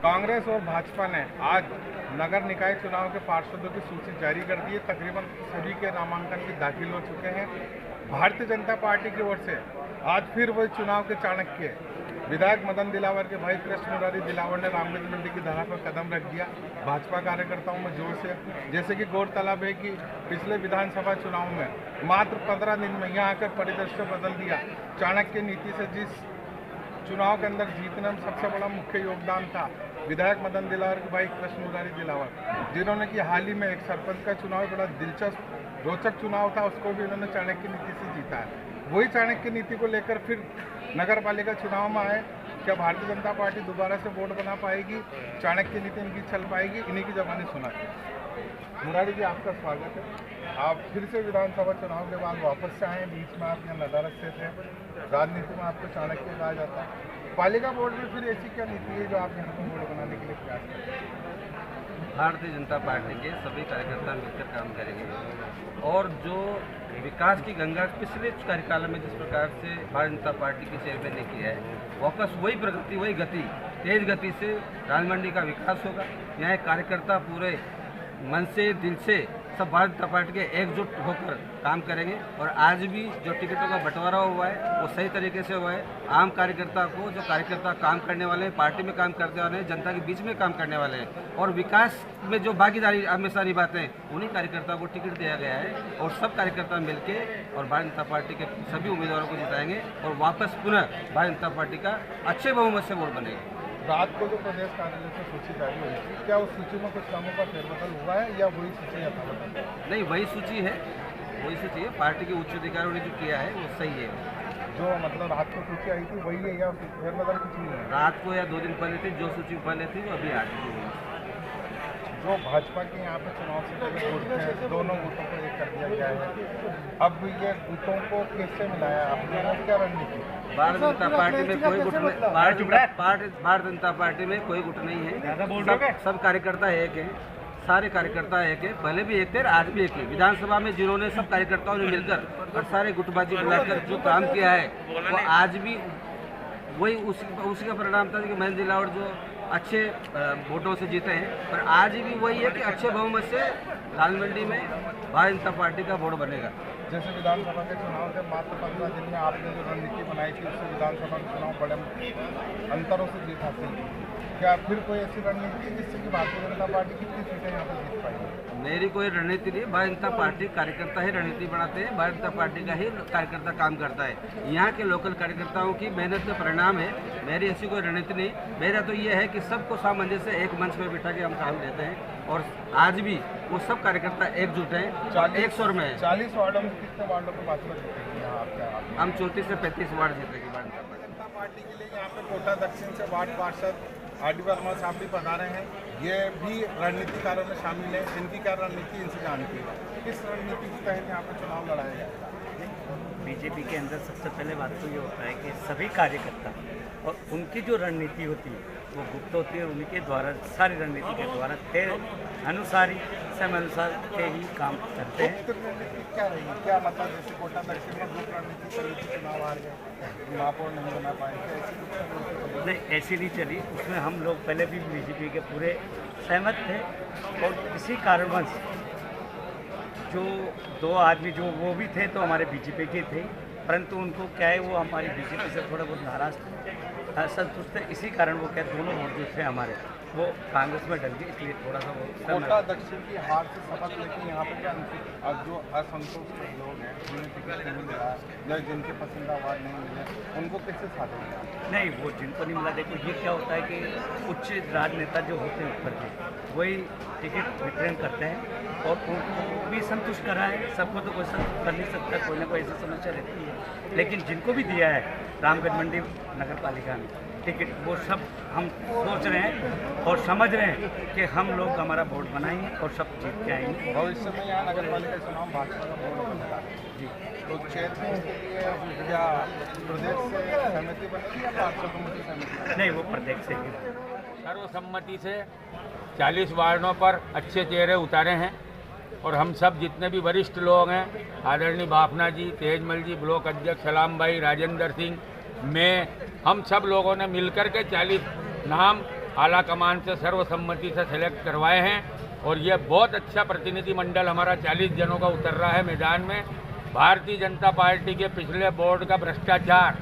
कांग्रेस और भाजपा ने आज नगर निकाय चुनाव के पार्षदों की सूची जारी कर दी है। तकरीबन सभी के नामांकन भी दाखिल हो चुके हैं। भारतीय जनता पार्टी की ओर से आज फिर वही चुनाव के चाणक्य विधायक मदन दिलावर के भाई कृष्ण मुरारी दिलावर ने रामगंज मंडी की धरा पर कदम रख दिया। भाजपा कार्यकर्ताओं में जोर से, जैसे कि गौरतलब है कि पिछले विधानसभा चुनाव में मात्र 15 दिन में यहाँ आकर परिदृश्य बदल दिया। चाणक्य नीति से जिस चुनाव के अंदर जीतने में सबसे बड़ा मुख्य योगदान था विधायक मदन दिलावर के भाई कृष्ण मुरारी दिलावर, जिन्होंने कि हाल ही में एक सरपंच का चुनाव बड़ा दिलचस्प रोचक चुनाव था, उसको भी उन्होंने चाणक्य नीति से जीता है। वही चाणक्य नीति को लेकर फिर नगर पालिका चुनाव में आए। क्या भारतीय जनता पार्टी दोबारा से वोट बना पाएगी? चाणक्य नीति इनकी चल पाएगी? इन्हीं की जबानी सुना है। मुरारी जी, आपका स्वागत है। आप फिर से विधानसभा चुनाव के बाद वापस से आए। बीच में आप यहाँ नदारत से थे। राजनीति में आपको चाणक्य कहा जाता है। पालिका बोर्ड में फिर ऐसी क्या नीति है जो आप यहाँ पर बोर्ड बनाने के लिए प्रयास करते हैं? भारतीय जनता पार्टी के सभी कार्यकर्ता मिलकर काम करेंगे और जो विकास की गंगा पिछले कार्यकाल में जिस प्रकार से भारतीय जनता पार्टी के चेयरमैन ने किया है, वापस वही प्रगति, वही गति, तेज गति से राजमंडी का विकास होगा। यहाँ कार्यकर्ता पूरे मन से, दिल से सब भारतीय जनता पार्टी के एकजुट होकर काम करेंगे। और आज भी जो टिकटों का बंटवारा हुआ है वो सही तरीके से हुआ है। आम कार्यकर्ता को, जो कार्यकर्ता काम करने वाले हैं, पार्टी में काम करने वाले हैं, जनता के बीच में काम करने वाले हैं और विकास में जो भागीदारी हमेशा निभाते हैं, उन्हीं कार्यकर्ताओं को टिकट दिया गया है। और सब कार्यकर्ता मिलके और भारतीय जनता पार्टी के सभी उम्मीदवारों को जिताएंगे और वापस पुनः भारतीय जनता पार्टी का अच्छे बहुमत से वोट बनेगा। रात को जो प्रदेश कार्यालय से सूची जारी हुई थी, क्या उस सूची में कुछ नामों का फेरबदल हुआ है या वही सूची यथावत है? नहीं, वही सूची है, वही सूची है। पार्टी के उच्च अधिकारियों ने जो किया है वो सही है। जो मतलब रात को सूची आई थी वही है या फेरबदल कुछ नहीं है? रात को या 2 दिन पहले थी, जो सूची पहले थी वो अभी आ चुकी है। जो भाजपा के यहाँ पे चुनाव से पहले वोट थे, दोनों बूथों को एक कर दिया गया है। अब ये बूथों को कैसे मिलाया आपने? क्या रणनीति? भारतीय जनता पार्टी में कोई गुट नहीं, भारतीय जनता पार्टी में कोई गुट नहीं है। सब कार्यकर्ता एक है, सारे कार्यकर्ता एक है। पहले भी एक थे, आज भी एक है। विधानसभा में जिन्होंने सब कार्यकर्ताओं ने मिलकर और सारे गुटबाजी बनाकर जो काम किया है वो आज भी वही उसी का परिणाम था कि महेंद्र दिलावर जो अच्छे वोटों से जीते हैं। पर आज भी वही है कि अच्छे बहुमत से लालमंडी में भारतीय जनता पार्टी का वोट बनेगा। जैसे विधानसभा के चुनाव से मात्र 15 दिन में आपने जो रणनीति बनाई थी, उससे विधानसभा के चुनाव बड़े अंतरों से जीत हासिल की। क्या फिर कोई ऐसी रणनीति है जिससे कि भारतीय जनता पार्टी कितनी सीटें यहाँ पर जीत पाएगी? मेरी कोई रणनीति नहीं। भारतीय जनता पार्टी कार्यकर्ता ही रणनीति बनाते हैं। भारतीय जनता पार्टी का ही कार्यकर्ता काम करता है। यहाँ के लोकल कार्यकर्ताओं की मेहनत का परिणाम है। मेरी ऐसी कोई रणनीति नहीं। मेरा तो ये है कि सबको सामंजस्य से एक मंच पर बिठा के हम काम लेते हैं और आज भी वो सब कार्यकर्ता एकजुट हैं, 1 स्वर में है। 40 वार्डों में कितने वार्डों पर भाजपा जीतेगी यहाँ आपका? हम 34 से 35 वार्ड जीतेगी भारतीय जनता पार्टी के लिए। यहाँ पे कोटा दक्षिण से वार्ड पार्षद आर.डी. वर्मा साहब भी पधारे हैं। ये भी रणनीतिकारों में शामिल है। इनकी क्या रणनीति इनसे जानती है? किस रणनीति के तहत यहाँ पर चुनाव लड़ाया जाएगा? बीजेपी के अंदर सबसे पहले बात तो ये होता है कि सभी कार्यकर्ता और उनकी जो रणनीति होती है वो गुप्त होती है। उनके द्वारा, सारी रणनीति के द्वारा अनुसार ही, समय अनुसार के ही काम करते हैं। क्या रहेगी? क्या मतलब जैसे कोटा दक्षिण में गुप्त रणनीति चली थी, चुनाव हार गए, महापौर नहीं बना पाए, नहीं ऐसी नहीं चली। उसमें हम लोग पहले भी बीजेपी के पूरे सहमत थे और किसी कारणवश जो 2 आदमी जो वो भी थे तो हमारे बीजेपी के थे, परंतु उनको क्या है वो हमारी बीजेपी से थोड़ा बहुत नाराज थे, असंतुष्ट थे। इसी कारण वो क्या दोनों वोट जो थे हमारे वो कांग्रेस में डल गए, इसलिए थोड़ा सा वो कोटा दक्षिण की हार से शपथ लेकिन यहाँ पे क्या जो असंतुष्ट लोग हैं, जिन्हें टिकट नहीं मिला या जिनके पसंदीदा वार्ड नहीं मिले, उनको कैसे साधेंगे? नहीं, वो जिनको नहीं मिला, देखो ये क्या होता है कि उच्च राजनेता जो होते हैं ऊपर के वही टिकट वितरण करते हैं और उनको भी संतुष्ट करा है। सबको तो कोई संतुष्ट कर नहीं सकता, कोई ना कोई ऐसी समस्या रहती है। लेकिन जिनको भी दिया है रामगंज मंडी नगर पालिका में टिकट, वो सब हम सोच रहे हैं और समझ रहे हैं कि हम लोग हमारा वोट बनाएंगे और सब जीत के आएंगे। भविष्य में यहाँ नगर पालिका चुनाव भाजपा का वोट बनेगा जी, तो क्षेत्र के लिए क्या प्रदेश से सहमति बनेगी या पार्षदों की सहमति? नहीं, वो प्रदेश से ही सर्वसम्मति से 40 वार्डों पर अच्छे चेहरे उतारे हैं और हम सब जितने भी वरिष्ठ लोग हैं, आदरणीय बाफना जी, तेजमल जी, ब्लॉक अध्यक्ष सलाम भाई, राजेंद्र सिंह, मैं, हम सब लोगों ने मिलकर के 40 नाम आला कमान से सर्वसम्मति से सेलेक्ट करवाए हैं और ये बहुत अच्छा प्रतिनिधि मंडल हमारा 40 जनों का उतर रहा है मैदान में। भारतीय जनता पार्टी के पिछले बोर्ड का भ्रष्टाचार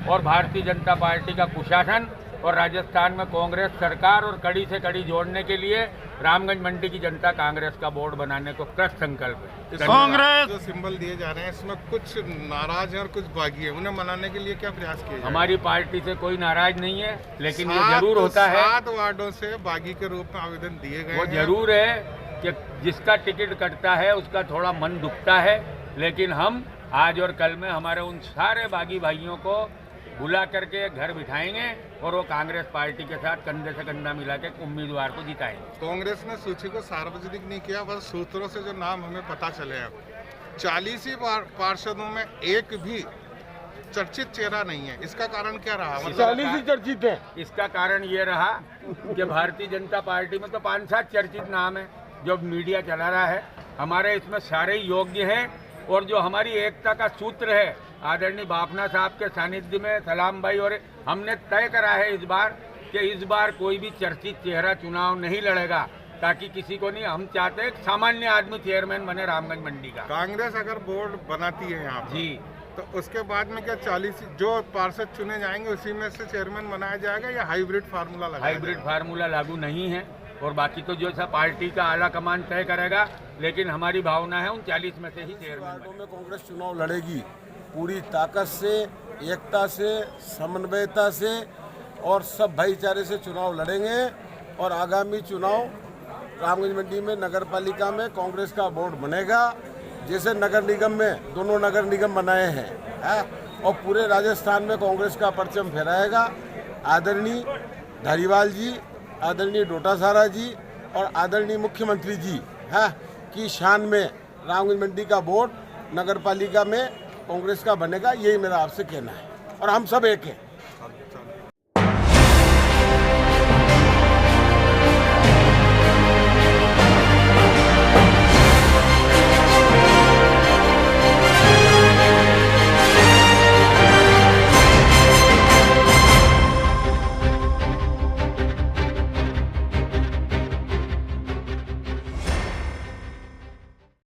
और भारतीय जनता पार्टी का कुशासन और राजस्थान में कांग्रेस सरकार और कड़ी से कड़ी जोड़ने के लिए रामगंज मंडी की जनता कांग्रेस का बोर्ड बनाने को कृत संकल्प है। कांग्रेस जो सिंबल दिए जा रहे हैं इसमें कुछ नाराज हैं और कुछ बागी है, उन्हें मनाने के लिए क्या प्रयास किए? हमारी पार्टी से कोई नाराज नहीं है, लेकिन ये जरूर होता है 7 वार्डों से बागी के रूप में आवेदन दिए गए। वो जरूर है कि जिसका टिकट कटता है उसका थोड़ा मन दुखता है, लेकिन हम आज और कल में हमारे उन सारे बागी भाइयों को बुला करके घर बिठाएंगे और वो कांग्रेस पार्टी के साथ कंधे से कंधा मिला के उम्मीदवार को जिताएंगे। कांग्रेस ने सूची को सार्वजनिक नहीं किया, बस सूत्रों से जो नाम हमें पता चले हैं 40 ही पार्षदों में एक भी चर्चित चेहरा नहीं है। इसका कारण क्या रहा? 40 ही चर्चित है। इसका कारण ये रहा कि भारतीय जनता पार्टी में तो 5-7 चर्चित नाम है जो मीडिया चला रहा है। हमारे इसमें सारे योग्य हैं और जो हमारी एकता का सूत्र है आदरणीय बाफना साहब के सानिध्य में सलाम भाई और हमने तय करा है इस बार कि इस बार कोई भी चर्चित चेहरा चुनाव नहीं लड़ेगा, ताकि किसी को नहीं, हम चाहते हैं सामान्य आदमी चेयरमैन बने रामगंज मंडी का। कांग्रेस अगर बोर्ड बनाती है यहाँ जी तो उसके बाद में क्या 40 जो पार्षद चुने जाएंगे उसी में से चेयरमैन बनाया जाएगा या हाइब्रिड फार्मूला लगाया? हाइब्रिड फार्मूला लागू नहीं है और बाकी तो जो सा पार्टी का आला कमान तय करेगा, लेकिन हमारी भावना है उन 40 में से ही चेयरमैन। वार्डों में कांग्रेस चुनाव लड़ेगी पूरी ताकत से, एकता से, समन्वयता से और सब भाईचारे से चुनाव लड़ेंगे। और आगामी चुनाव रामगंज मंडी में नगर पालिका में कांग्रेस का बोर्ड बनेगा, जैसे नगर निगम में दोनों नगर निगम बनाए हैं, और पूरे राजस्थान में कांग्रेस का परचम फहराएगा। आदरणीय धारीवाल जी, आदरणीय डोटासारा जी और आदरणीय मुख्यमंत्री जी की शान में रामगंज मंडी का बोर्ड नगर पालिका में कांग्रेस का बनेगा, यही मेरा आपसे कहना है। और हम सब एक हैं।